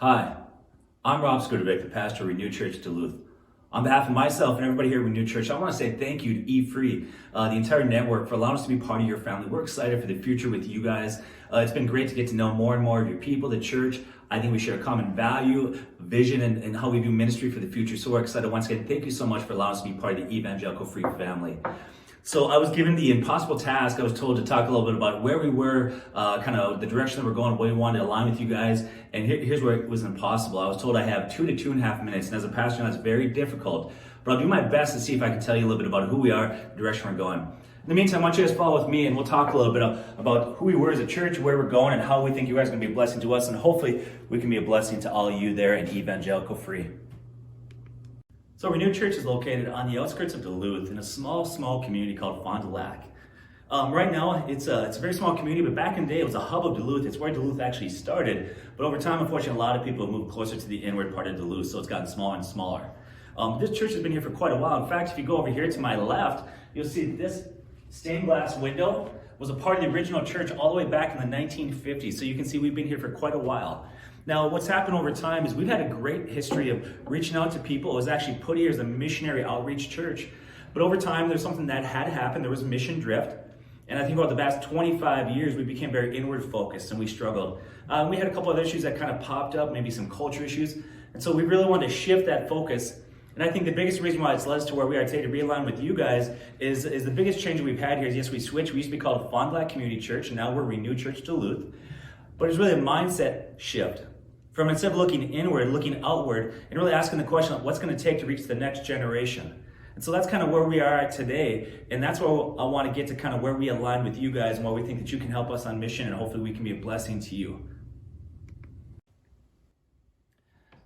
Hi, I'm Rob Skudovic, the pastor of Renewed Church Duluth. On behalf of myself and everybody here at Renewed Church, I want to say thank you to EFREE, the entire network, for allowing us to be part of your family. We're excited for the future with you guys. It's been great to get to know more and more of your people, the church. I think we share a common value, vision, and how we do ministry for the future. So we're excited. Once again, thank you so much for allowing us to be part of the Evangelical Free family. So I was given the impossible task. I was told to talk a little bit about where we were, kind of the direction that we're going, what we wanted to align with you guys. And here's where it was impossible. I was told I have 2 to 2.5 minutes. And as a pastor, that's very difficult. But I'll do my best to see if I can tell you a little bit about who we are, the direction we're going. In the meantime, I want you guys to follow with me, and we'll talk a little bit about who we were as a church, where we're going, and how we think you guys are going to be a blessing to us. And hopefully, we can be a blessing to all of you there in Evangelical Free. So Renewed Church is located on the outskirts of Duluth in a small community called Fond du Lac. Right now, it's a very small community, but back in the day, it was a hub of Duluth. It's where Duluth actually started. But over time, unfortunately, a lot of people have moved closer to the inward part of Duluth, so it's gotten smaller and smaller. This church has been here for quite a while. In fact, if you go over here to my left, you'll see this stained glass window was a part of the original church all the way back in the 1950s. So you can see we've been here for quite a while. Now, what's happened over time is we've had a great history of reaching out to people. It was actually put here as a missionary outreach church. But over time, there's something that had happened. There was mission drift. And I think about the past 25 years, we became very inward focused and we struggled. We had a couple of issues that kind of popped up, maybe some culture issues. And so we really wanted to shift that focus. And I think the biggest reason why it's led us to where we are today to realign with you guys is the biggest change that we've had here is, yes, we switched. We used to be called Fond du Lac Community Church, and now we're Renewed Church Duluth. But it's really a mindset shift. From instead of looking inward, looking outward, and really asking the question of what's going to take to reach the next generation. And so that's kind of where we are at today, and that's where I want to get to, kind of where we align with you guys and where we think that you can help us on mission, and hopefully we can be a blessing to you.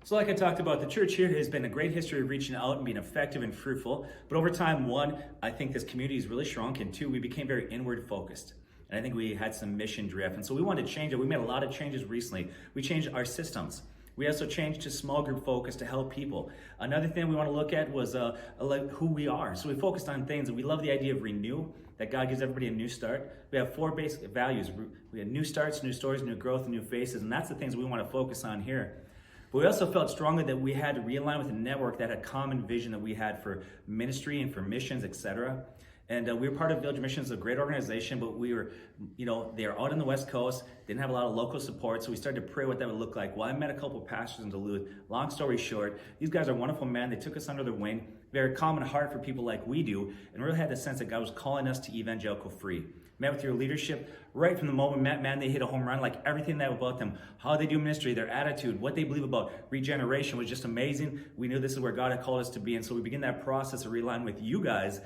So like I talked about, the church here has been a great history of reaching out and being effective and fruitful. But over time, 1, I think this community has really shrunk, and 2, we became very inward focused. And I think we had some mission drift. And so we wanted to change it. We made a lot of changes recently. We changed our systems. We also changed to small group focus to help people. Another thing we want to look at was who we are. So we focused on things, and we love the idea of renew, that God gives everybody a new start. We have 4 basic values. We have new starts, new stories, new growth, and new faces. And that's the things we want to focus on here. But we also felt strongly that we had to realign with a network that had a common vision that we had for ministry and for missions, etc. And we were part of Village Missions, a great organization, but we were, they are out on the West Coast, didn't have a lot of local support, so we started to pray what that would look like. Well, I met a couple of pastors in Duluth. Long story short, these guys are wonderful men. They took us under their wing. Very common heart for people like we do, and really had the sense that God was calling us to Evangelical Free. Met with your leadership right from the moment we met, man, they hit a home run. Like everything that about them, how they do ministry, their attitude, what they believe about regeneration was just amazing. We knew this is where God had called us to be, and so we begin that process of realigning with you guys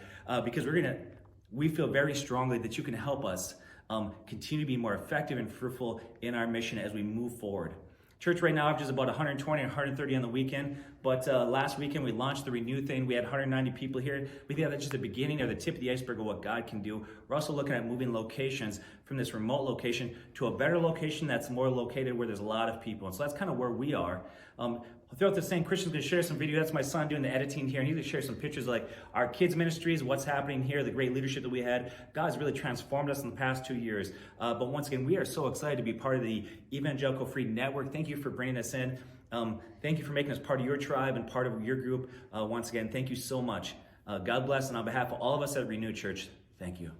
because we feel very strongly that you can help us continue to be more effective and fruitful in our mission as we move forward. Church right now averages about 120 or 130 on the weekend, but last weekend we launched the Renew thing. We had 190 people here. We think that's just the beginning or the tip of the iceberg of what God can do. We're also looking at moving locations from this remote location to a better location that's more located where there's a lot of people. And so that's kind of where we are. Throughout this thing, Christian's going to share some video. That's my son doing the editing here, and he's going to share some pictures of like our kids' ministries, what's happening here, the great leadership that we had. God has really transformed us in the past 2 years. But once again, we are so excited to be part of the Evangelical Free Network. Thank you for bringing us in. Thank you for making us part of your tribe and part of your group. Once again, thank you so much. God bless, and on behalf of all of us at Renew Church, thank you.